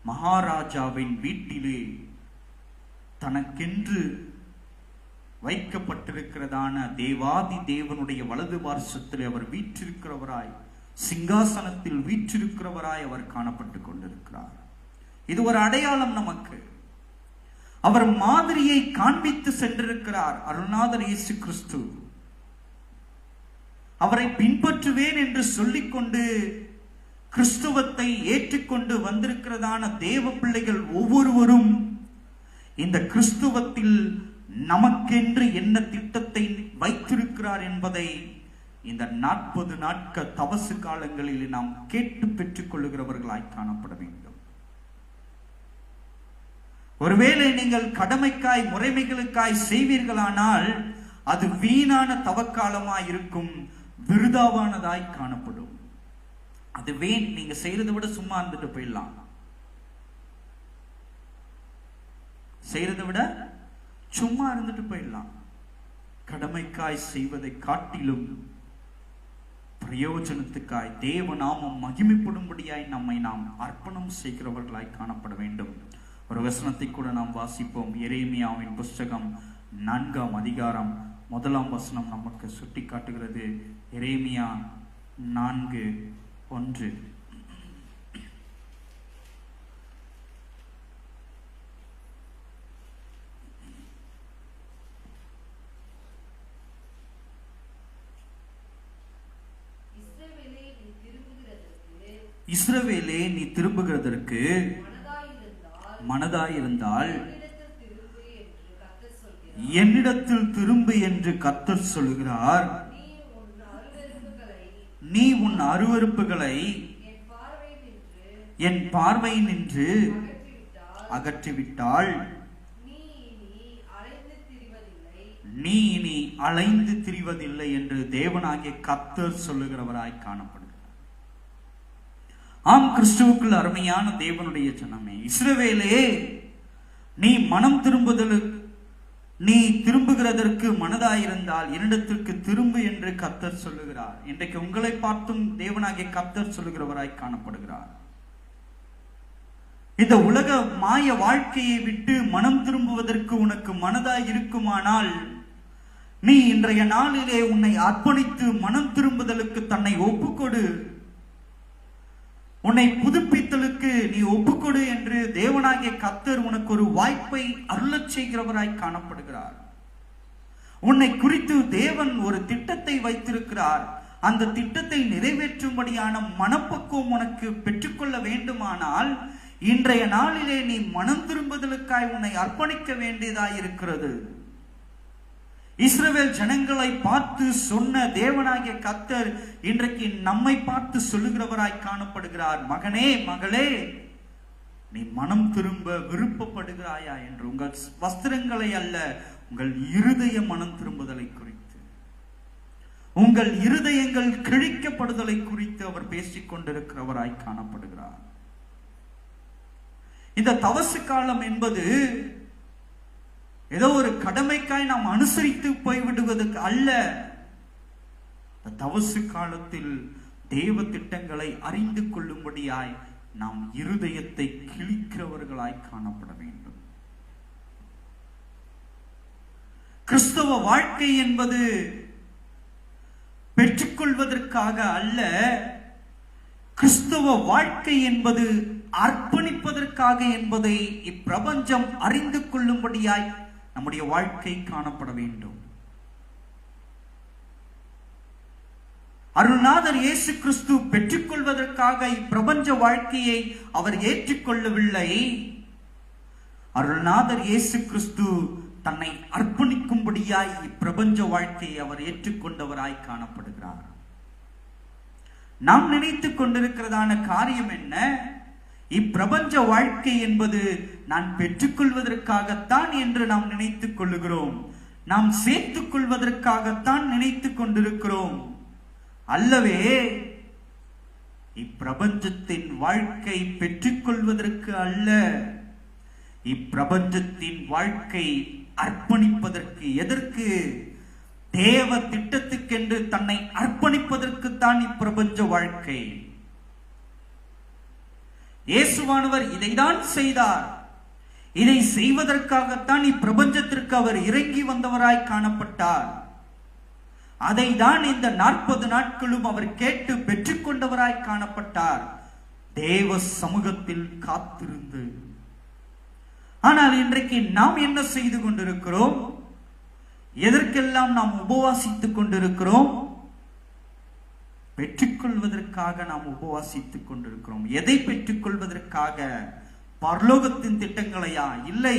மகாராஜாவின் வீட்டிலே தனக்கென்று வைக்கப்பட்டிருக்கிறதான தேவாதி தேவனுடைய வலது பார்சத்தில் அவர் வீற்றிருக்கிறவராய், சிங்காசனத்தில் வீற்றிருக்கிறவராய் அவர் காணப்பட்டுக் கொண்டிருக்கிறார். இது ஒரு அடையாளம் நமக்கு. அவர் மாதிரியை காண்பித்து சென்றிருக்கிறார் அருள்நாதர் இயேசு கிறிஸ்து. அவரை பின்பற்றுவேன் என்று சொல்லிக்கொண்டு கிறிஸ்துவத்தை ஏற்றுக்கொண்டு வந்திருக்கிறதான தேவ பிள்ளைகள் ஒவ்வொருவரும் இந்த கிறிஸ்துவத்தில் நமக்கென்று என்ன திட்டத்தை வைத்திருக்கிறார் என்பதை இந்த 40 நாட்கள் தபசு காலங்களில் நாம் கேட்டு பெற்றுக் கொள்ளுகிறவர்களாய் காணப்பட வேண்டும். ஒருவேளை நீங்கள் கடமைக்காய் முறைமைகளுக்காய் செய்வீர்களானால் அது வீணான தவக்காலமாய் இருக்கும், விருதாவானதாய் காணப்படும். அது நீங்க செய்யறதை விட சும்மா இருந்துட்டு போயிடலாம். செய்யறதை விட சும்மா இருந்துட்டு போயிடலாம். கடமைக்காய் செய்வதை காட்டிலும் பிரயோஜனத்துக்காய் தேவ நாமம் மகிமைப்படும்படியாய் நம்மை நாம் அர்ப்பணம் செய்கிறவர்களாய் காணப்பட வேண்டும். ஒரு வசனத்தை கூட நாம் வாசிப்போம். எரேமியாவின் புஸ்தகம் 4ஆம் அதிகாரம் 1ஆம் வசனம் நமக்கு சுட்டி காட்டுகிறது. எரேமியா 4:1. இஸ்ரவேலே நீ திரும்புகிறதற்கு மனதாயிருந்தால் என்னிடத்தில் திரும்பு என்று கர்த்தர் சொல்கிறார். நீ உன் அருவருப்புகளை என் பார்வை நின்று அகற்றிவிட்டால் நீ இனி அலைந்து திரிவதில்லை என்று தேவனாகிய கர்த்தர் சொல்லுகிறவராய் காணப்படுகிறார். ஆம், கிறிஸ்துவுக்குள் அருமையான தேவனுடைய ஜனமே, இஸ்ரவேலே, நீ மனம் நீ திரும்புகிறதற்கு மனதாயிருந்தால் என்னிடத்திற்கு திரும்பு என்று கர்த்தர் சொல்லுகிறார். இன்றைக்கு உங்களை பார்த்தும் தேவனாகிய கர்த்தர் சொல்லுகிறவராய் காணப்படுகிறார். இந்த உலக மாய வாழ்க்கையை விட்டு மனம் திரும்புவதற்கு உனக்கு மனதாய் இருக்குமானால் நீ இன்றைய நாளிலே உன்னை அர்ப்பணித்து மனம் திரும்புதலுக்கு தன்னை ஒப்புக்கொடு. உன்னை புதுப்பித்தலுக்கு நீ ஒப்புக்கொடு என்று தேவனாகிய கர்த்தர் உனக்கு ஒரு வாய்ப்பை அருளச் செய்கிறவராய் காணப்படுகிறார். உன்னை குறித்து தேவன் ஒரு திட்டத்தை வைத்திருக்கிறார். அந்த திட்டத்தை நிறைவேற்றும்படியான மனப்பக்குவம் உனக்கு பெற்றுக்கொள்ள வேண்டுமானால் இன்றைய நாளிலே நீ மனம் திரும்புதலுக்காய் உன்னை அர்ப்பணிக்க வேண்டியதாய் இருக்கிறது. இஸ்ரவேல் ஜனங்களை பார்த்து சொன்ன தேவனாகிய கர்த்தர் இன்றைக்கு நம்மை பார்த்து சொல்லுகிறவராய் காணப்படுகிறார். மகனே, மகளே, நீ மனம் திரும்ப விருப்பப்படுகிறாயா என்று. உங்கள் வஸ்திரங்களை அல்ல, உங்கள் இருதய மனம் திரும்புதலை குறித்து, உங்கள் இருதயங்கள் கிழிக்கப்படுதலை குறித்து அவர் பேசிக் கொண்டிருக்கிறவராய் காணப்படுகிறார். இந்த தவசு காலம் என்பது ஏதோ ஒரு கடமைக்காய் நாம் அனுசரித்து போய்விடுவதற்கு அல்ல. தவசு காலத்தில் தேவ திட்டங்களை அறிந்து கொள்ளும்படியாய் நாம் இருதயத்தை கிழிக்கிறவர்களாய் காணப்பட வேண்டும். கிறிஸ்தவ வாழ்க்கை என்பது பெற்றுக்கொள்வதற்காக அல்ல. கிறிஸ்தவ வாழ்க்கை என்பது அர்ப்பணிப்பதற்காக என்பதை இப்பிரபஞ்சம் அறிந்து கொள்ளும்படியாய் நம்முடைய வாழ்க்கை காணப்பட வேண்டும். அருள்நாதர் இயேசு கிறிஸ்து பெற்றுக்கொள்வதற்காக இப்பிரபஞ்ச வாழ்க்கையை அவர் ஏற்றுக்கொள்ளவில்லை. அருள்நாதர் இயேசு கிறிஸ்து தன்னை அர்ப்பணிக்கும்படியாய் இப்பிரபஞ்ச வாழ்க்கையை அவர் ஏற்றுக்கொண்டவராய் காணப்படுகிறார். நாம் நினைத்துக் கொண்டிருக்கிறதான காரியம் என்ன? இப்பிரபஞ்ச வாழ்க்கை என்பது நான் பெற்றுக்கொள்வதற்காகத்தான் என்று நாம் நினைத்துக் கொள்ளுகிறோம். நாம் சேர்த்துக் கொள்வதற்காகத்தான் நினைத்துக் கொண்டிருக்கிறோம். அல்லவே, இப்பிரபஞ்சத்தின் வாழ்க்கை பெற்றுக்கொள்வதற்கு அல்ல. இப்பிரபஞ்சத்தின் வாழ்க்கை அர்ப்பணிப்பதற்கு. எதற்கு? தேவ திட்டத்துக்கென்று தன்னை அர்ப்பணிப்பதற்குத்தான் இப்பிரபஞ்ச வாழ்க்கை. இயேசுவானவர் இதைதான் செய்தார். இதை செய்வதற்காகத்தான் இப்பிரபஞ்சத்திற்கு அவர் இறங்கி வந்தவராய் காணப்பட்டார். அதை தான் இந்த 40 நாட்களும் அவர் கேட்டு பெற்றுக்கொண்டவராய் காணப்பட்டார், தேவ சமூகத்தில் காத்திருந்து. ஆனால் இன்றைக்கு நாம் என்ன செய்து கொண்டிருக்கிறோம்? எதற்கெல்லாம் நாம் உபவாசித்துக் கொண்டிருக்கிறோம்? பெற்றுக்கொள்வதற்காக நாம் உபவாசித்துக் கொண்டிருக்கிறோம். எதை பெற்றுக்கொள்வதற்காக? பரலோகத்தின் திட்டங்களையா? இல்லை.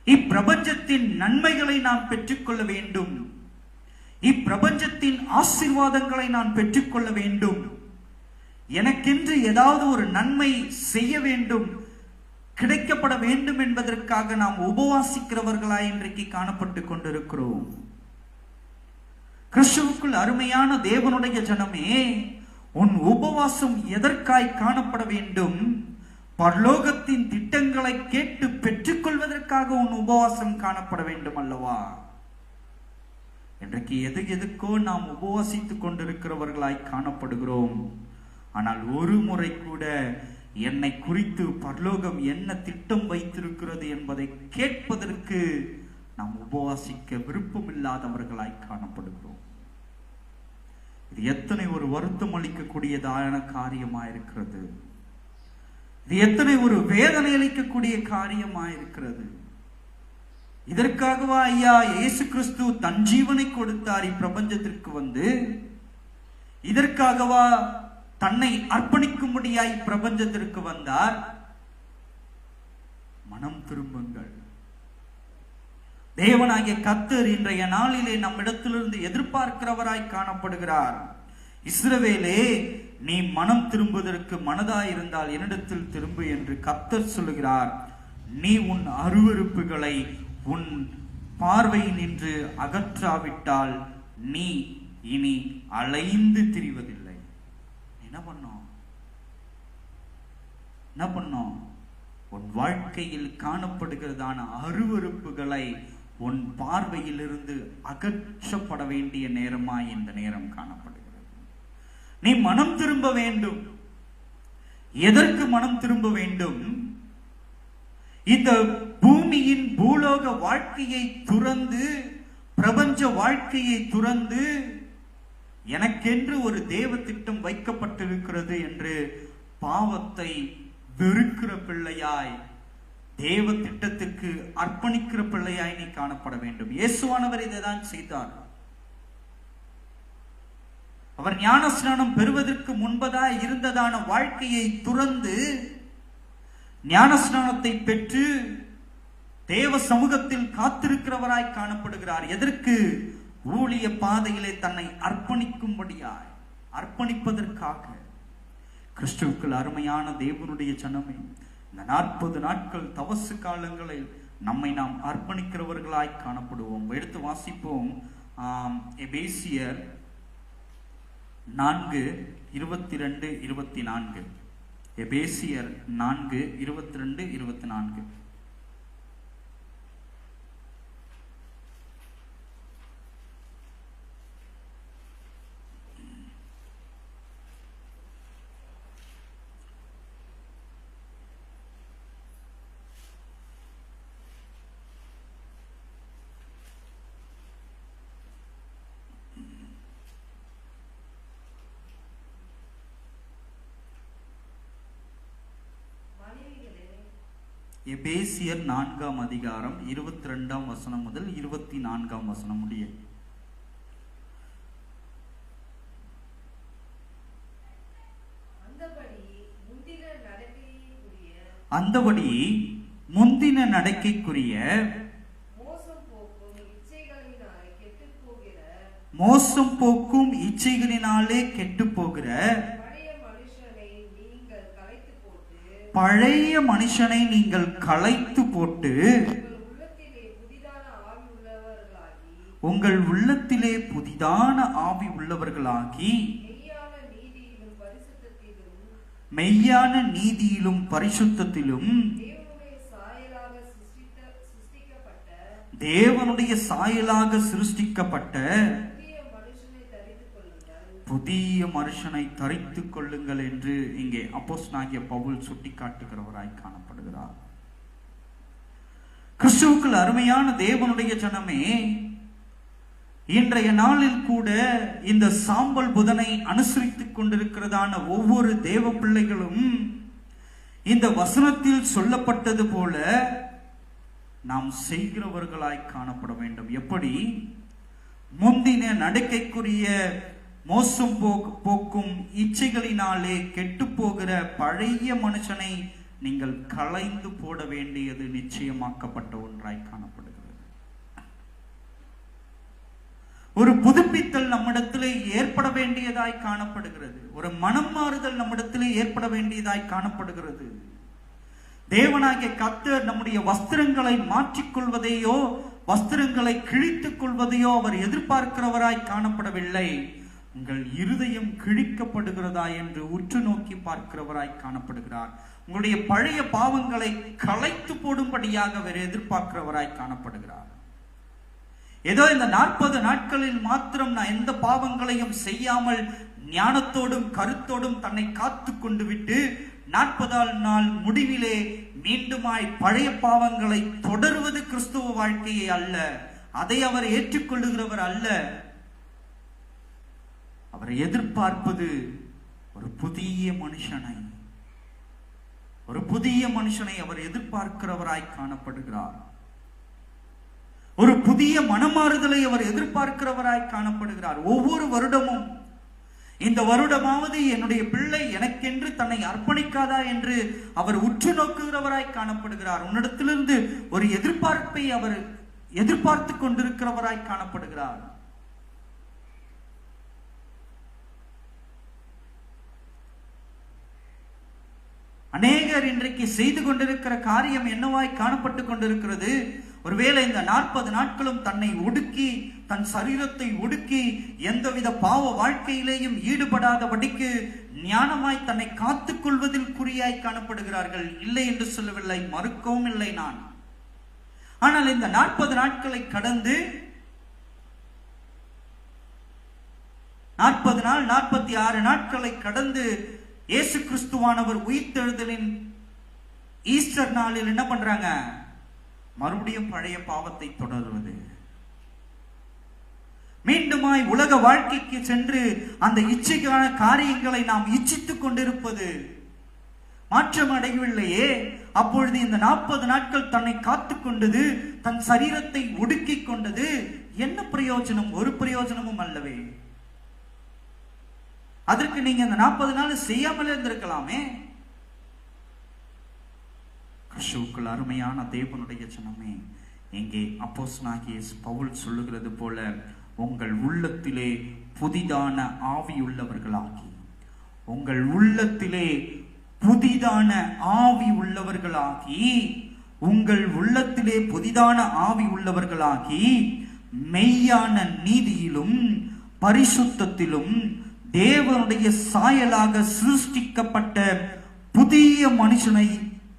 இப்பிரபஞ்சத்தின் நன்மைகளை நாம் பெற்றுக்கொள்ள வேண்டும். இப்பிரபஞ்சத்தின் ஆசீர்வாதங்களை நான் பெற்றுக்கொள்ள வேண்டும். எனக்கென்று ஏதாவது ஒரு நன்மை செய்ய வேண்டும், கிடைக்கப்பட வேண்டும் என்பதற்காக நாம் உபவாசிக்கிறவர்களாய் இன்றைக்கு காணப்பட்டு கொண்டிருக்கிறோம். கிறிஸ்துவுக்குள் அருமையான தேவனுடைய ஜனமே, உன் உபவாசம் எதற்காய் காணப்பட வேண்டும்? பரலோகத்தின் திட்டங்களை கேட்டு பெற்றுக்கொள்வதற்காக உன் உபவாசம் காணப்பட வேண்டும் அல்லவா? இன்றைக்கு எதுக்கோ நாம் உபவாசித்துக் கொண்டிருக்கிறவர்களாய் காணப்படுகிறோம். ஆனால் ஒரு முறை கூட என்னை குறித்து பரலோகம் என்ன திட்டம் வைத்திருக்கிறது என்பதை கேட்பதற்கு நாம் உபவாசிக்க விருப்பம் இல்லாதவர்களாய் காணப்படுகிறோம். இது எத்தனை ஒரு வருத்தம் அளிக்கக்கூடியதான காரியமாயிருக்கிறது. இது எத்தனை ஒரு வேதனை அளிக்கக்கூடிய காரியமாயிருக்கிறது. இதற்காகவா ஐயா இயேசு கிறிஸ்து தன் ஜீவனை கொடுத்தார் இப்பிரபஞ்சத்திற்கு வந்து? இதற்காகவா தன்னை அர்ப்பணிக்கும்படியாய் பிரபஞ்சத்திற்கு வந்தார்? மனம் திரும்புங்கள். தேவனாகிய கர்த்தர் இன்றைய நாளிலே நம்மிடத்திலிருந்து எதிர்பார்க்கிறவராய் காணப்படுகிறார். இஸ்ரவேலே, நீ மனம் திரும்புவதற்கு மனதாயிருந்தால் என்னிடத்தில் திரும்பு என்று கர்த்தர் சொல்லுகிறார். நீ உன் அருவருப்புகளை, உன் பார்வை நின்று அகற்றாவிட்டால் நீ இனி அலைந்து திரிவதில்லை. என்ன பண்ணோம்? உன் வாழ்க்கையில் காணப்படுகிறதான அருவருப்புகளை உன் பார்வையிலிருந்து அகற்றப்பட வேண்டிய நேரமாய் இந்த நேரம் காணப்படுகிறது. நீ மனம் திரும்ப வேண்டும். எதற்கு மனம் திரும்ப வேண்டும்? இந்த பூமியின் பூலோக வாழ்க்கையை துறந்து, பிரபஞ்ச வாழ்க்கையை துறந்து, எனக்கென்று ஒரு தேவ திட்டம் வைக்கப்பட்டிருக்கிறது என்று பாவத்தை வெறுக்கிற பிள்ளையாய், தேவ திட்டத்துக்கு அர்ப்பணிக்கிற பிள்ளையாய் நீ காணப்பட வேண்டும். இயேசுவானவர் இதைதான் செய்தார். அவர் ஞானஸ்நானம் பெறுவதற்கு முன்பதாய் இருந்ததான வாழ்க்கையை துறந்து ஞானஸ்நானத்தை பெற்று தேவ சமூகத்தில் காத்திருக்கிறவராய் காணப்படுகிறார். எதற்கு? ஊழிய பாதையிலே தன்னை அர்ப்பணிக்கும்படியாய், அர்ப்பணிப்பதற்காக. கிறிஸ்துவுக்குள் அருமையான தேவனுடைய ஜனமே, இந்த 40 நாட்கள் தவசு காலங்களில் நம்மை நாம் அர்ப்பணிக்கிறவர்களாய் காணப்படுவோம். எடுத்து வாசிப்போம். எபேசியர் 4:22-24. எபேசியர் 4:22-24. எபேசியர் 4ஆம் அதிகாரம் 22ஆம் வசனம் முதல் 24ஆம் வசனம் முடிய. அந்தபடி முந்தின நடக்கைக்குரிய மோசம் போக்கும் இச்சைகளினாலே கெட்டு போகிற பழைய மனுஷனை நீங்கள் களைத்து போட்டு உங்கள் உள்ளத்திலே புதிதான ஆவி உள்ளவர்களாகி மெய்யான நீதியிலும் பரிசுத்தத்திலும் தேவனுடைய சாயலாக சிருஷ்டிக்கப்பட்ட புதிய மனுஷனை தரித்துக் கொள்ளுங்கள் என்று இங்கே அப்போஸ்தலனாகிய பவுல் சுட்டிக்காட்டுகிறவராய் காணப்படுகிறார். கிறிஸ்துவுக்குள் அருமையான தேவனுடைய ஜனமே, இன்றைய நாளில் கூட இந்த சாம்பல் புதனை அனுசரித்துக் கொண்டிருக்கிறதான ஒவ்வொரு தேவ பிள்ளைகளும் இந்த வசனத்தில் சொல்லப்பட்டது போல நாம் செய்கிறவர்களாய் காணப்பட வேண்டும். எப்படி? முந்தின நடக்கைக்குரிய மோசம் போக்கும் இச்சைகளினாலே கெட்டு போகிற பழைய மனுஷனை நீங்கள் களைந்து போட வேண்டியது நிச்சயமாக்கப்பட்ட ஒன்றாய் காணப்படுகிறது. ஒரு புதுப்பித்தல் நம்மிடத்திலே ஏற்பட வேண்டியதாய் காணப்படுகிறது. ஒரு மனம் மாறுதல் நம்மிடத்திலே ஏற்பட வேண்டியதாய் காணப்படுகிறது. தேவனாகிய கர்த்தர் நம்முடைய வஸ்திரங்களை மாற்றிக்கொள்வதையோ வஸ்திரங்களை கிழித்துக் கொள்வதையோ அவர் எதிர்பார்க்கிறவராய் காணப்படவில்லை. உங்கள் இருதயம் கிழிக்கப்படுகிறதா என்று உற்று நோக்கி பார்க்கிறவராய் காணப்படுகிறார். உங்களுடைய பழைய பாவங்களை களைத்து போடும்படியாக அவர் எதிர்பார்க்கிறவராய் காணப்படுகிறார். ஏதோ இந்த 40 நாட்களில் மாத்திரம் நான் எந்த பாவங்களையும் செய்யாமல் ஞானத்தோடும் கருத்தோடும் தன்னை காத்து கொண்டு விட்டு 40ஆம் நாள் முடிவிலே மீண்டுமாய் பழைய பாவங்களை தொடர்வது கிறிஸ்துவ வாழ்க்கையை அல்ல. அதை அவர் ஏற்றுக்கொள்ளுகிறவர் அல்ல. அவர் எதிர்பார்ப்பது ஒரு புதிய மனுஷனை அவர் எதிர்பார்க்கிறவராய் காணப்படுகிறார். ஒரு புதிய மனமாறுதலை அவர் எதிர்பார்க்கிறவராய் காணப்படுகிறார். ஒவ்வொரு வருடமும் இந்த வருடமாவது என்னுடைய பிள்ளை எனக்கென்று தன்னை அர்ப்பணிக்காதா என்று அவர் உற்று நோக்குகிறவராய் காணப்படுகிறார். உன்னிடத்திலிருந்து ஒரு எதிர்பார்ப்பை அவர் எதிர்பார்த்து கொண்டிருக்கிறவராய் காணப்படுகிறார். அநேகர் இன்றைக்கு செய்து கொண்டிருக்கிற காரியம் என்னவாய் காணப்பட்டு கொண்டிருக்கிறது? ஒருவேளை இந்த 40 நாட்களும் தன்னை ஒடுக்கி, தன் சரீரத்தை ஒடுக்கி, எந்தவித பாவ வாழ்க்கையிலேயும் ஈடுபடாதபடிக்கு ஞானமாய் தன்னை காத்துக் கொள்வதில் குறியாய் காணப்படுகிறார்கள். இல்லை என்று சொல்லவில்லை, மறுக்கவும் இல்லை நான். ஆனால் இந்த 40 நாட்களை கடந்து 40 நாள் 46 நாட்களை கடந்து இயேசு கிறிஸ்துவானவர் உயிர்த்தெழுதலின் ஈஸ்டர் நாளில் என்ன பண்றாங்க? மறுபடியும் பழைய பாவத்தை தொடர்வது, மீண்டுமாய் உலக வாழ்க்கைக்கு சென்று அந்த இச்சைக்கான காரியங்களை நாம் இச்சித்துக் கொண்டிருப்பது. மாற்றம் அடையவில்லையே. அப்பொழுது இந்த 40 நாட்கள் தன்னை காத்துக் கொண்டது, தன் சரீரத்தை ஒடுக்கிக் கொண்டது, என்ன பிரயோஜனம்? ஒரு பிரயோஜனமும் அல்லவே. அதற்கு நீங்க இந்த 40 நாள் செய்யாமலே இருந்திருக்கலாமே. கிறிஸ்துவுக்குள் அருமையான தேவனுடைய ஜனமே, இங்கே அப்போஸ்தலனாகிய பவுல் சொல்லுகிறது போல, உங்கள் உள்ளத்திலே புதிதான ஆவியுள்ளவர்களாகி, உங்கள் உள்ளத்திலே புதிதான ஆவி உள்ளவர்களாகி, உங்கள் உள்ளத்திலே புதிதான ஆவி உள்ளவர்களாகி, மெய்யான நீதியிலும் பரிசுத்தத்திலும் தேவனுடைய சாயலாக சிருஷ்டிக்கப்பட்ட புதிய மனுஷனை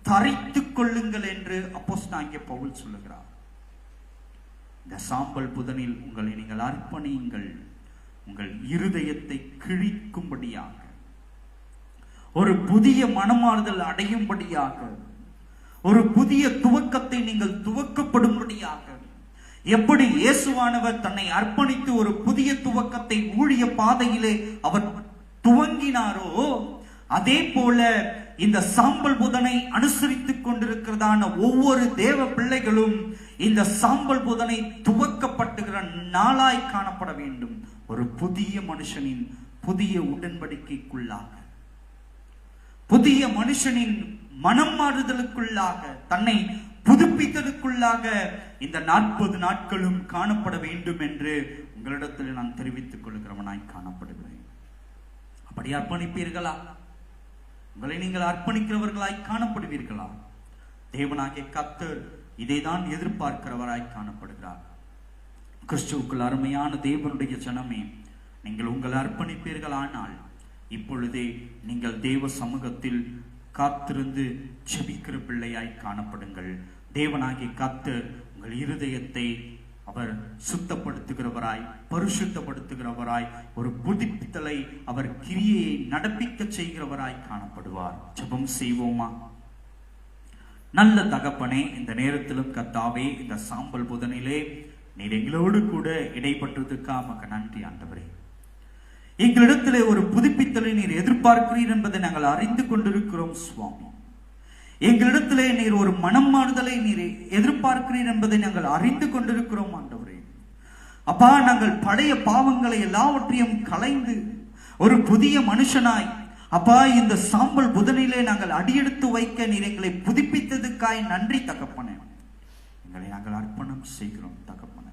தரித்துக் கொள்ளுங்கள் என்று அப்போஸ்தலனாகிய பவுல் சொல்லுகிறார். இந்த சாம்பல் புதனில் உங்களை நீங்கள் அர்ப்பணியுங்கள், உங்கள் இருதயத்தை கிழிக்கும்படியாக, ஒரு புதிய மனமாறுதல் அடையும்படியாக, ஒரு புதிய துவக்கத்தை நீங்கள் துவக்கப்படும்படியாக. எப்படி இயேசுவானவர் தன்னை அர்ப்பணித்து ஒரு புதிய துவக்கத்தை ஊழிய பாதையிலே அவர் துவங்கினாரோ, அதே போல இந்த சாம்பல் புதனை அனுசரித்துக் கொண்டிருக்கிறதான ஒவ்வொரு தேவ பிள்ளைகளும் இந்த சாம்பல் புதனை துவக்கப்பட்டுகிற நாளாய் காணப்பட வேண்டும். ஒரு புதிய மனுஷனின் புதிய உடன்படிக்கைக்குள்ளாக, புதிய மனுஷனின் மனம் மாறுதலுக்குள்ளாக, தன்னை புதுப்பித்தலுக்குள்ளாக இந்த 40 நாட்களும் காணப்பட வேண்டும் என்று உங்களிடத்தில் நான் தெரிவித்துக் கொள்கிறவனாய் காணப்படுகிறேன். அப்படி அர்ப்பணிப்பீர்களா? உங்களை நீங்கள் அர்ப்பணிக்கிறவர்களாய் காணப்படுவீர்களா? தேவனாகிய கர்த்தர் இதைதான் எதிர்பார்க்கிறவராய் காணப்படுகிறார். கிறிஸ்துவுக்குள் அருமையான தேவனுடைய ஜனமே, நீங்கள் உங்களை அர்ப்பணிப்பீர்களானால் இப்பொழுதே நீங்கள் தேவ சமூகத்தில் காத்திருந்து ஜெபிக்கிற பிள்ளையாய் காணப்படுங்கள். தேவனாகிய கர்த்தர் உங்கள் இருதயத்தை அவர் சுத்தப்படுத்துகிறவராய், பரிசுத்தப்படுத்துகிறவராய், ஒரு புதுப்பித்தலை அவர் கிரியையை நடப்பிக்க செய்கிறவராய் காணப்படுவார். ஜெபம் செய்வோமா? நல்ல தகப்பனே, இந்த நேரத்திலும் கர்த்தாவே, இந்த சாம்பல் புதனிலே நீர் எங்களோடு கூட இடைப்பட்டதுக்காக நன்றி ஆண்டவரே. எங்களிடத்திலே ஒரு புதுப்பித்தலை நீர் எதிர்பார்க்கிறீர் என்பதை நாங்கள் அறிந்து கொண்டிருக்கிறோம் சுவாமி. எங்களிடத்திலே நீர் ஒரு மனம் மாறுதலை நீர் எதிர்பார்க்கிறீர் என்பதை நாங்கள் அறிந்து கொண்டிருக்கிறோம் ஆண்டவரே. அப்பா, நாங்கள் பழைய பாவங்களை எல்லாவற்றையும் களைந்து ஒரு புதிய மனுஷனாய் அப்பா இந்த சாம்பல் புதனிலே நாங்கள் அடியெடுத்து வைக்க நீர் எங்களை புதுப்பித்ததுக்காய் நன்றி தகப்பனே. எங்களை நாங்கள் அர்ப்பணம் செய்கிறோம் தகப்பனே,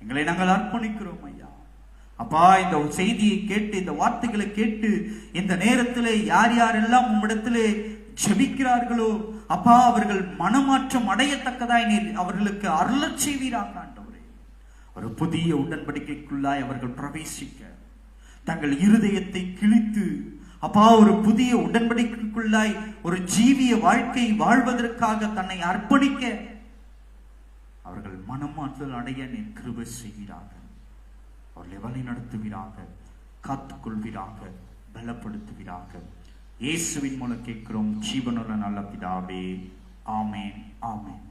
எங்களை நாங்கள் அர்ப்பணிக்கிறோம் ஐயா. அப்பா, இந்த செய்தியை கேட்டு, இந்த வார்த்தைகளை கேட்டு இந்த நேரத்திலே யார் யாரெல்லாம் உம்மிடத்திலே ஜெபிக்கிறார்களோ அப்பா, அவர்கள் மனமாற்றம் அடையத்தக்கதாய் நீர் அவர்களுக்கு அருளச் செய்வீராக ஆண்டவரே. ஒரு புதிய உடன்படிக்கைக்குள்ளாய் அவர்கள் பிரவேசிக்க, தங்கள் இருதயத்தை கிழித்து அப்பா ஒரு புதிய உடன்படிக்கைக்குள்ளாய் ஒரு ஜீவிய வாழ்க்கை வாழ்வதற்காக தன்னை அர்ப்பணிக்க அவர்கள் மனமாற்றல் அடைய நீர் கிருபை செய்வீராக. அவர்களை வழி நடத்துவீராக, காத்துக்கொள்வீராக, பலப்படுத்துவீராக. இயேசுவின் மூலம் கேட்கிறோம் ஜீவனுள்ள நல்ல பிதாவே. ஆமென், ஆமென்.